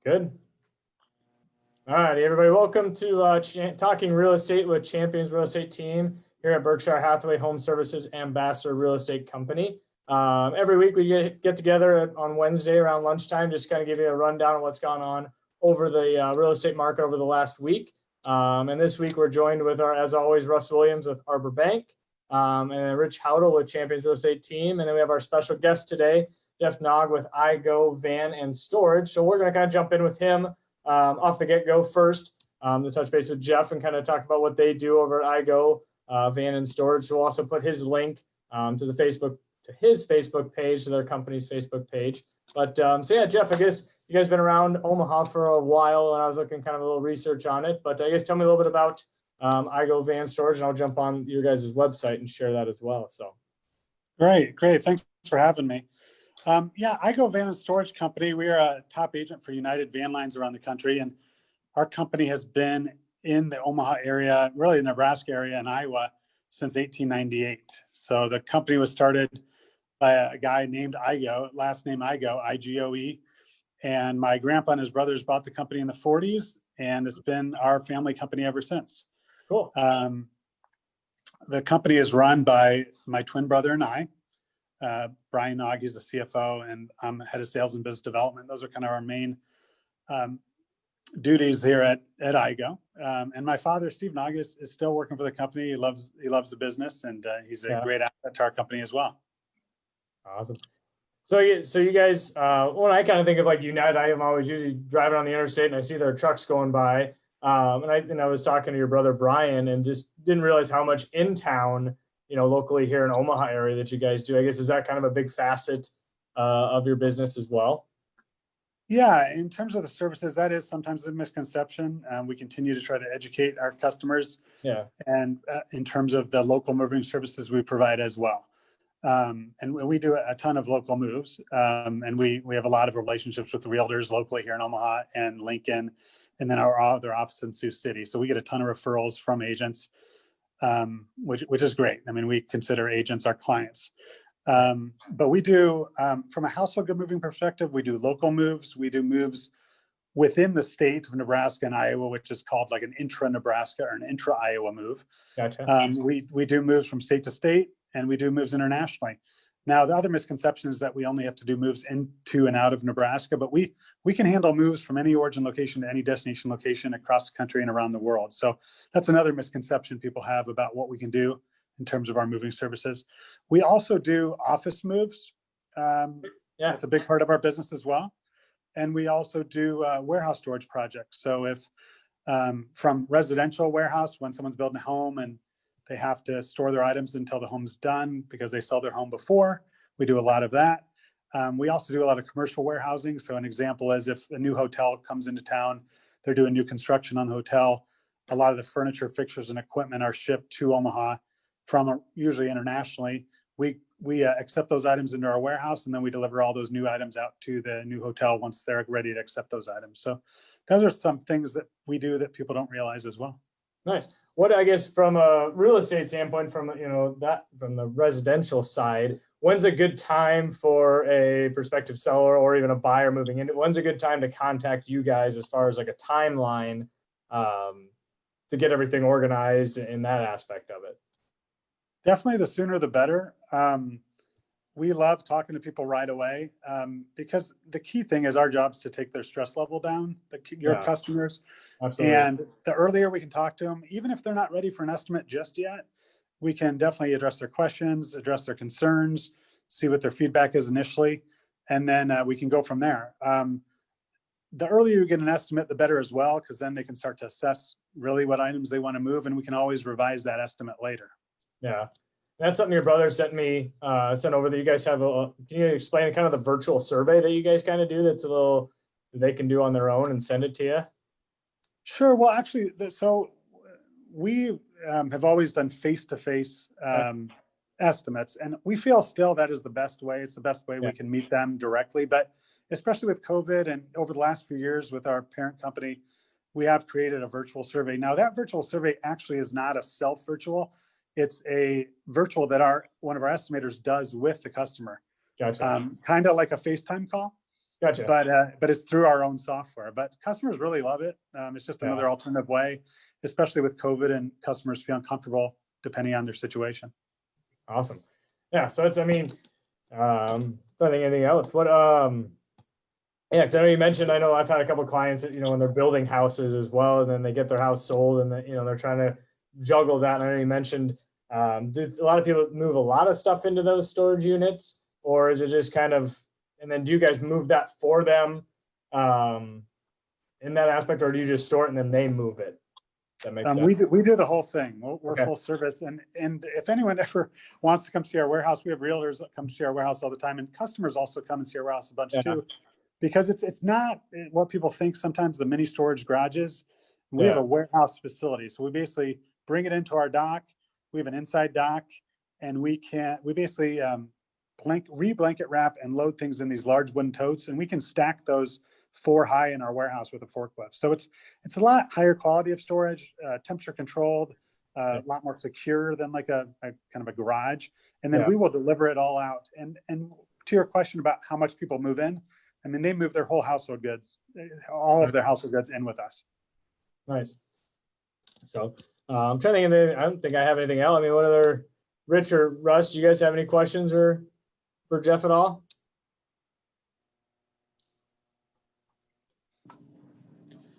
Good. All right, everybody. Welcome to Talking Real Estate with Champions Real Estate Team here at Berkshire Hathaway Home Services Ambassador Real Estate Company. Every week we get together on Wednesday around lunchtime, just kind of give you a rundown of what's gone on over the real estate market over the last week. And this week we're joined with as always, Russ Williams with Arbor Bank, and then Rich Howdle with Champions Real Estate Team. And then we have our special guest today, Jeff Nogg with iGo Van and Storage. So we're going to kind of jump in with him off the get-go first to touch base with Jeff and kind of talk about what they do over at iGo Van and Storage. So we'll also put his link to his Facebook page, to their company's Facebook page. But so yeah, Jeff, I guess you guys been around Omaha for a while, and I was looking kind of a little research on it. But I guess tell me a little bit about iGo Van Storage, and I'll jump on your guys' website and share that as well. So great. Thanks for having me. Yeah, iGo Van and Storage Company. We are a top agent for United Van Lines around the country, and our company has been in the Omaha area, really the Nebraska area and Iowa, since 1898. So the company was started by a guy named Igoe, last name Igoe, I-G-O-E. And my grandpa and his brothers bought the company in the 40s, and it's been our family company ever since. Cool. The company is run by my twin brother and I. Brian Nogg, he's the CFO, and I'm head of sales and business development. Those are kind of our main duties here at iGo. And my father, Steve Nogg, is still working for the company. He loves the business, and he's a great asset to our company as well. Awesome. So you guys, when I kind of think of like United, I am always usually driving on the interstate and I see their trucks going by. And I was talking to your brother Brian and just didn't realize how much in town, locally here in Omaha area that you guys do. I guess, is that kind of a big facet of your business as well? Yeah, in terms of the services, that is sometimes a misconception. We continue to try to educate our customers. Yeah. And in terms of the local moving services we provide as well. And we do a ton of local moves. And we have a lot of relationships with the realtors locally here in Omaha and Lincoln, and then our other office in Sioux City. So we get a ton of referrals from agents, which is great. I mean, we consider agents our clients. But we do, from a household good moving perspective, we do local moves. We do moves within the state of Nebraska and Iowa, which is called like an intra-Nebraska or an intra-Iowa move. Gotcha. We do moves from state to state, and we do moves internationally. Now, the other misconception is that we only have to do moves into and out of Nebraska, but we can handle moves from any origin location to any destination location across the country and around the world. So that's another misconception people have about what we can do in terms of our moving services. We also do office moves. That's a big part of our business as well. And we also do warehouse storage projects. So if from residential warehouse, when someone's building a home and they have to store their items until the home's done because they sell their home before, we do a lot of that. We also do a lot of commercial warehousing. So an example is if a new hotel comes into town, they're doing new construction on the hotel. A lot of the furniture, fixtures, and equipment are shipped to Omaha from usually internationally. We accept those items into our warehouse, and then we deliver all those new items out to the new hotel once they're ready to accept those items. So those are some things that we do that people don't realize as well. Nice. What, I guess, from a real estate standpoint, from the residential side, when's a good time for a prospective seller or even a buyer moving in? When's a good time to contact you guys as far as like a timeline to get everything organized in that aspect of it? Definitely the sooner the better. We love talking to people right away because the key thing is our job is to take their stress level down, your customers. Absolutely. And the earlier we can talk to them, even if they're not ready for an estimate just yet, we can definitely address their questions, address their concerns, see what their feedback is initially, and then we can go from there. The earlier you get an estimate, the better as well, because then they can start to assess really what items they want to move, and we can always revise that estimate later. Yeah. That's something your brother sent over that you guys have. Can you explain kind of the virtual survey that you guys kind of do that's a little they can do on their own and send it to you? Sure. Well, actually, so we have always done face-to-face estimates, and we feel still that is the best way. It's the best way we can meet them directly. But especially with COVID and over the last few years with our parent company, we have created a virtual survey. Now, that virtual survey actually is not a self-virtual. It's a virtual that one of our estimators does with the customer. Gotcha. Kind of like a FaceTime call. Gotcha. But it's through our own software. But customers really love it. It's just another alternative way, especially with COVID and customers feeling comfortable depending on their situation. Awesome. Yeah. So it's, I mean, I think anything else. What, yeah, because I know you mentioned, I know I've had a couple of clients that, when they're building houses as well, and then they get their house sold and they're trying to juggle that. And I know you mentioned, do a lot of people move a lot of stuff into those storage units, or is it just kind of, and then do you guys move that for them in that aspect, or do you just store it and then they move it? That makes sense. We do the whole thing. We're Okay. full service. And if anyone ever wants to come see our warehouse, we have realtors that come see our warehouse all the time, and customers also come and see our warehouse a bunch too. Because it's not what people think sometimes, the mini storage garages. We have a warehouse facility. So we basically bring it into our dock. We have an inside dock, and we basically re-blanket wrap and load things in these large wooden totes, and we can stack those 4 high in our warehouse with a forklift. So it's a lot higher quality of storage, temperature controlled, a lot more secure than like a kind of a garage. And then we will deliver it all out. And to your question about how much people move in, I mean, they move their whole household goods, all of their household goods in with us. Nice. So I'm trying to think of I don't think I have anything else. I mean, what other, Rich or Russ, do you guys have any questions or for Jeff at all?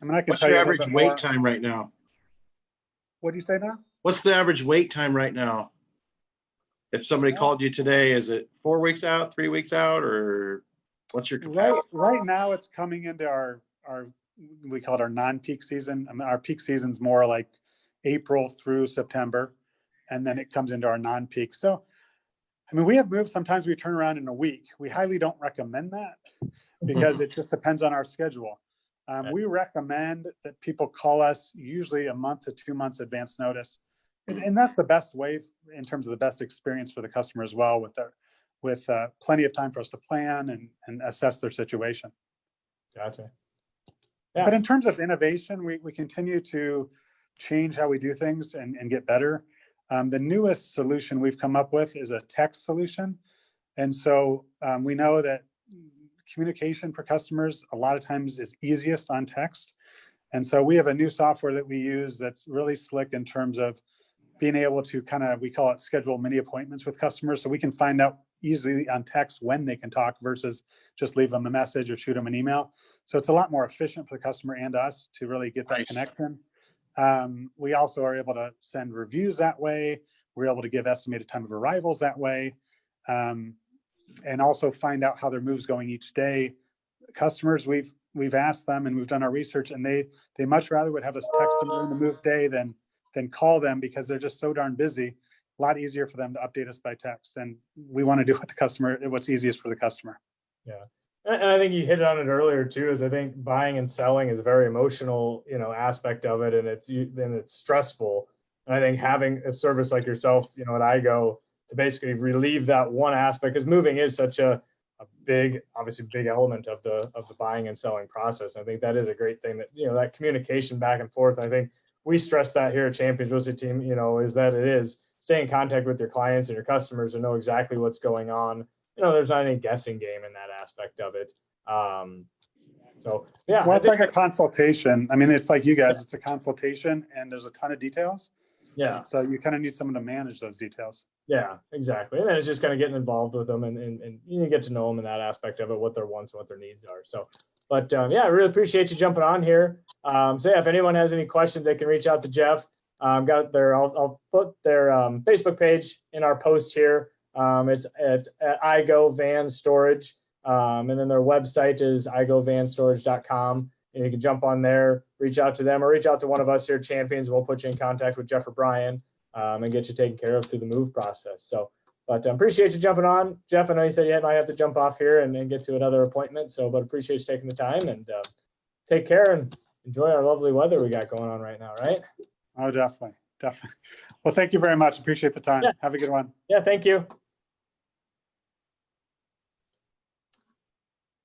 I mean, I can What's tell your you average wait time right now? What do you say now? What's the average wait time right now? If somebody called you today, is it 4 weeks out, 3 weeks out, or what's your capacity? Right now, it's coming into our we call it our non-peak season. I mean, our peak season's more like April through September, and then it comes into our non-peak. So, I mean, we have moves. Sometimes we turn around in a week. We highly don't recommend that because it just depends on our schedule. We recommend that people call us usually a month to 2 months advance notice. And that's the best way in terms of the best experience for the customer as well, with plenty of time for us to plan and assess their situation. Gotcha. Yeah. But in terms of innovation, we continue to change how we do things and get better. The newest solution we've come up with is a text solution. And so we know that communication for customers a lot of times is easiest on text. And so we have a new software that we use that's really slick in terms of being able to we call it schedule mini appointments with customers. So we can find out easily on text when they can talk versus just leave them a message or shoot them an email. So it's a lot more efficient for the customer and us to really get that connection. We also are able to send reviews that way. We're able to give estimated time of arrivals that way. And also find out how their move's going each day. Customers, we've asked them and we've done our research, and they much rather would have us text them during the move day than call them, because they're just so darn busy. A lot easier for them to update us by text, and we want to do what's easiest for the customer. Yeah, and I think you hit on it earlier too. Is I think buying and selling is a very emotional, aspect of it, and it's stressful. And I think having a service like yourself, at iGo, to basically relieve that one aspect, because moving is such a big element of the buying and selling process. And I think that is a great thing, that that communication back and forth. I think we stress that here at Champions Real Estate Team, is that it is stay in contact with your clients and your customers and know exactly what's going on. There's not any guessing game in that aspect of it. So yeah. Well, it's like a consultation. I mean, it's like you guys, it's a consultation and there's a ton of details. Yeah. So you kind of need someone to manage those details. Yeah, exactly. And then it's just kind of getting involved with them and you get to know them in that aspect of it, what their wants and what their needs are. So, but yeah, I really appreciate you jumping on here. So yeah, if anyone has any questions, they can reach out to Jeff. I'll put their Facebook page in our post here. It's at iGo Van Storage. And then their website is igovanstorage.com. And you can jump on there, reach out to them, or reach out to one of us here at Champions. We'll put you in contact with Jeff or Brian and get you taken care of through the move process. So, but I appreciate you jumping on. Jeff, I know you said you might have to jump off here and get to another appointment. So, but appreciate you taking the time, and take care and enjoy our lovely weather we got going on right now, right? Oh, definitely. Definitely. Well, thank you very much. Appreciate the time. Yeah. Have a good one. Yeah, thank you.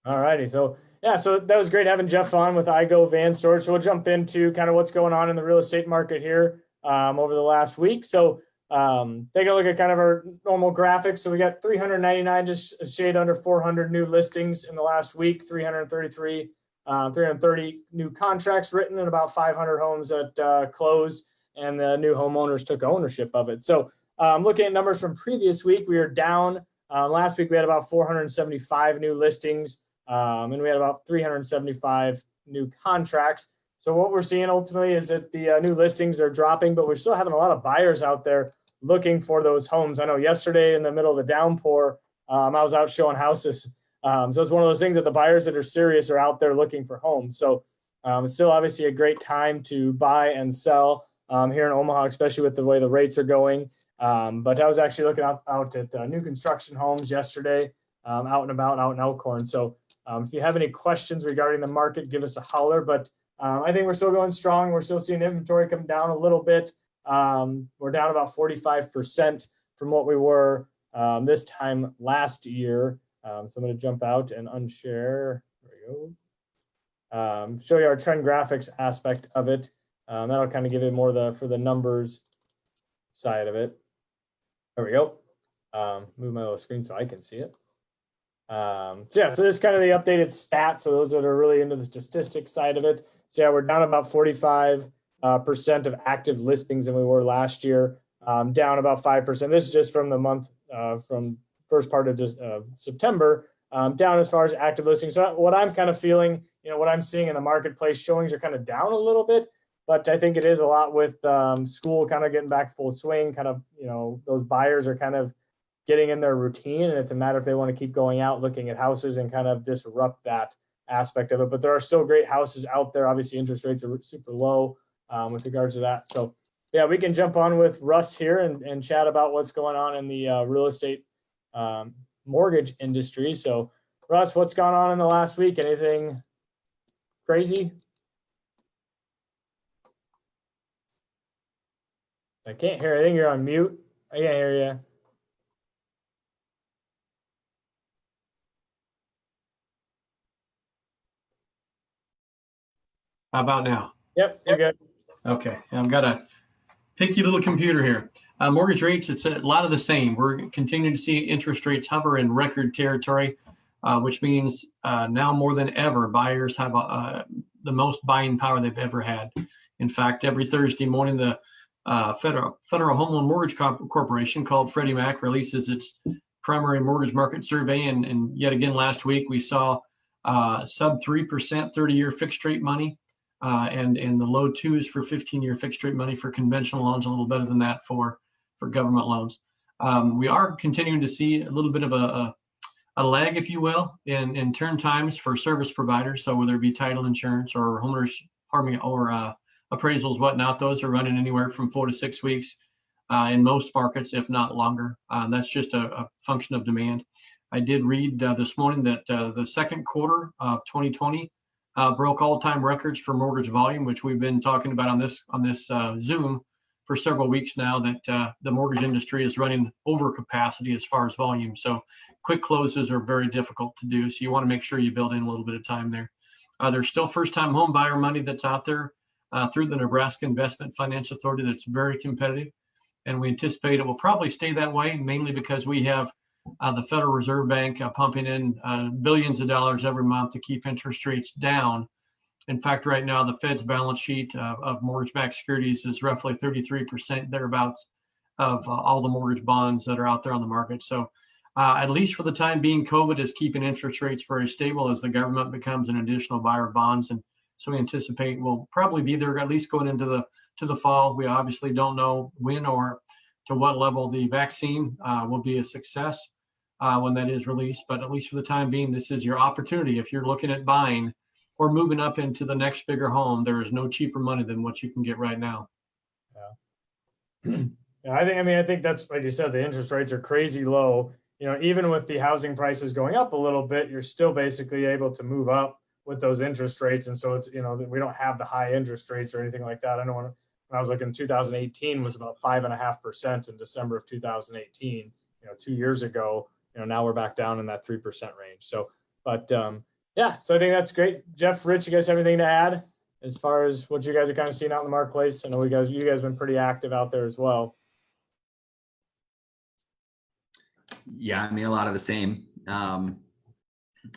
All righty. So yeah, so that was great having Jeff on with iGo Van Storage. So we'll jump into kind of what's going on in the real estate market here over the last week. So Take a look at kind of our normal graphics. So we got 399, just a shade under 400 new listings in the last week, 330 new contracts written, and about 500 homes that closed, and the new homeowners took ownership of it. So looking at numbers from previous week, we are down. Last week we had about 475 new listings, and we had about 375 new contracts. So what we're seeing ultimately is that the new listings are dropping, but we're still having a lot of buyers out there looking for those homes. I know yesterday in the middle of the downpour, I was out showing houses. So it's one of those things that the buyers that are serious are out there looking for homes. So it's still obviously a great time to buy and sell here in Omaha, especially with the way the rates are going. But I was actually looking out at new construction homes yesterday, out and about, out in Elkhorn. So if you have any questions regarding the market, give us a holler. But I think we're still going strong. We're still seeing inventory come down a little bit. We're down about 45% from what we were this time last year. So I'm going to jump out and unshare. There we go. Show you our trend graphics aspect of it. That'll kind of give it more for the numbers side of it. There we go. Move my little screen so I can see it. So this is kind of the updated stats. So those that are really into the statistics side of it. So yeah, we're down about 45% of active listings than we were last year, down about 5%. This is just from the month, from first part of September, down as far as active listings. So what I'm kind of feeling, what I'm seeing in the marketplace, showings are kind of down a little bit, but I think it is a lot with school kind of getting back full swing, kind of, those buyers are kind of getting in their routine, and it's a matter if they want to keep going out looking at houses and kind of disrupt that aspect of it. But there are still great houses out there. Obviously, interest rates are super low with regards to that. So yeah, we can jump on with Russ here and chat about what's going on in the real estate mortgage industry. So Russ, what's gone on in the last week? Anything crazy? I can't hear. I think you're on mute. I can't hear you. How about now? Yep, you're good. Okay, I've got a picky little computer here. Mortgage rates, it's a lot of the same. We're continuing to see interest rates hover in record territory, which means now more than ever, buyers have the most buying power they've ever had. In fact, every Thursday morning, the Federal Home Loan Mortgage Corporation, called Freddie Mac, releases its primary mortgage market survey. And yet again, last week, we saw sub 3% 30-year fixed rate money. And the low twos for 15-year fixed rate money for conventional loans, a little better than that for government loans. We are continuing to see a little bit of a lag, if you will, in turn times for service providers. So whether it be title insurance or homeowners, or appraisals, whatnot, those are running anywhere from 4 to 6 weeks in most markets, if not longer. That's just a function of demand. I did read this morning that the second quarter of 2020 broke all-time records for mortgage volume, which we've been talking about on this Zoom for several weeks now, that the mortgage industry is running over capacity as far as volume. So quick closes are very difficult to do. So you want to make sure you build in a little bit of time there. There's still first-time home buyer money that's out there through the Nebraska Investment Finance Authority that's very competitive. And we anticipate it will probably stay that way, mainly because we have the Federal Reserve Bank pumping in billions of dollars every month to keep interest rates down. In fact, right now, the Fed's balance sheet of mortgage-backed securities is roughly 33% thereabouts of all the mortgage bonds that are out there on the market. So at least for the time being, COVID is keeping interest rates very stable as the government becomes an additional buyer of bonds. And so we anticipate we'll probably be there at least going into the fall. We obviously don't know when or to what level the vaccine will be a success when that is released. But at least for the time being, this is your opportunity. If you're looking at buying or moving up into the next bigger home, there is no cheaper money than what you can get right now. Yeah. I think that's, like you said, the interest rates are crazy low. Even with the housing prices going up a little bit, you're still basically able to move up with those interest rates. And so it's, we don't have the high interest rates or anything like that. I know when I was looking, 2018 was about 5.5% in December of 2018, 2 years ago. Now we're back down in that 3% range. So, but yeah, so I think that's great. Jeff, Rich, you guys have anything to add as far as what you guys are kind of seeing out in the marketplace? I know you guys have been pretty active out there as well. Yeah, I mean, a lot of the same.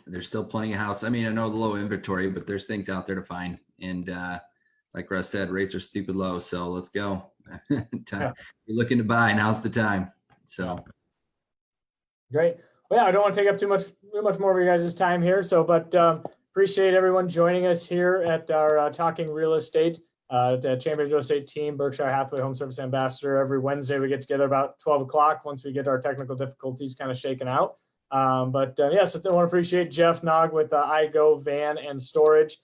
There's still plenty of house. I mean, I know the low inventory, but there's things out there to find. And like Russ said, rates are stupid low. So let's go. You're looking to buy, now's the time. So Great. Well, yeah, I don't want to take up too much more of your guys' time here. So, but appreciate everyone joining us here at our Talking Real Estate, the Champions Real Estate team, Berkshire Hathaway Home Service Ambassador. Every Wednesday we get together about 12 o'clock once we get our technical difficulties kind of shaken out. So I want to appreciate Jeff Nogg with iGo Van and Storage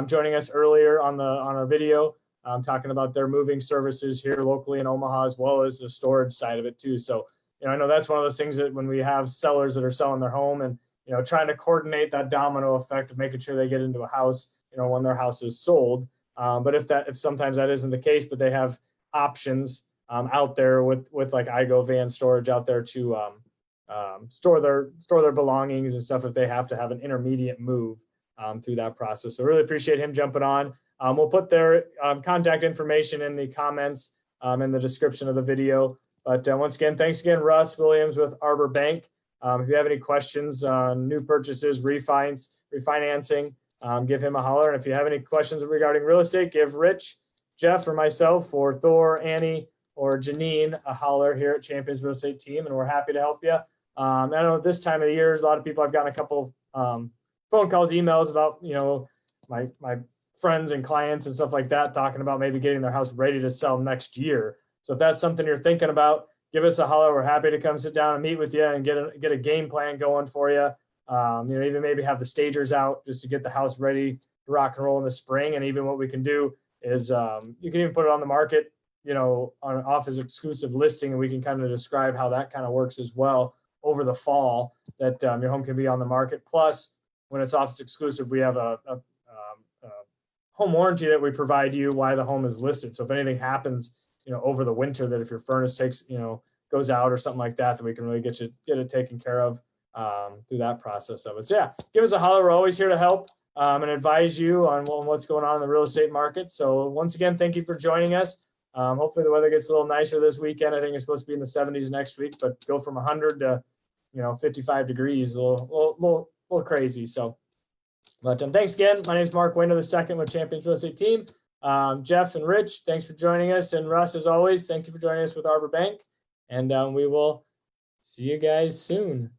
joining us earlier on our video, talking about their moving services here locally in Omaha, as well as the storage side of it too. So, I know that's one of those things that when we have sellers that are selling their home and, trying to coordinate that domino effect of making sure they get into a house, when their house is sold. But if sometimes that isn't the case, but they have options out there with like iGo Van Storage out there to store their belongings and stuff if they have to have an intermediate move through that process. So really appreciate him jumping on. We'll put their contact information in the comments in the description of the video. But once again, thanks again, Russ Williams with Arbor Bank. If you have any questions on new purchases, refinancing, give him a holler. And if you have any questions regarding real estate, give Rich, Jeff, or myself, or Thor, Annie, or Janine a holler here at Champions Real Estate Team, and we're happy to help you. I know this time of the year, a lot of people, I've gotten a couple phone calls, emails about, my friends and clients and stuff like that, talking about maybe getting their house ready to sell next year. So if that's something you're thinking about, give us a holler. We're happy to come sit down and meet with you and get a game plan going for you. Even maybe have the stagers out just to get the house ready to rock and roll in the spring. And even what we can do is you can even put it on the market, off as exclusive listing, and we can kind of describe how that kind of works as well over the fall, that your home can be on the market. Plus, when it's off as exclusive, we have a home warranty that we provide you while the home is listed. So if anything happens, over the winter, that if your furnace goes out or something like that, then we can really get it taken care of through that process of it. So yeah, give us a holler. We're always here to help and advise you on what's going on in the real estate market. So once again, thank you for joining us. Hopefully the weather gets a little nicer this weekend. I think it's supposed to be in the 70s next week, but go from 100 to 55 degrees, a little crazy. So, but thanks again. My name is Mark Winter II with Champions Real Estate Team. Jeff and Rich, thanks for joining us. And Russ, as always, thank you for joining us with Arbor Bank. And we will see you guys soon.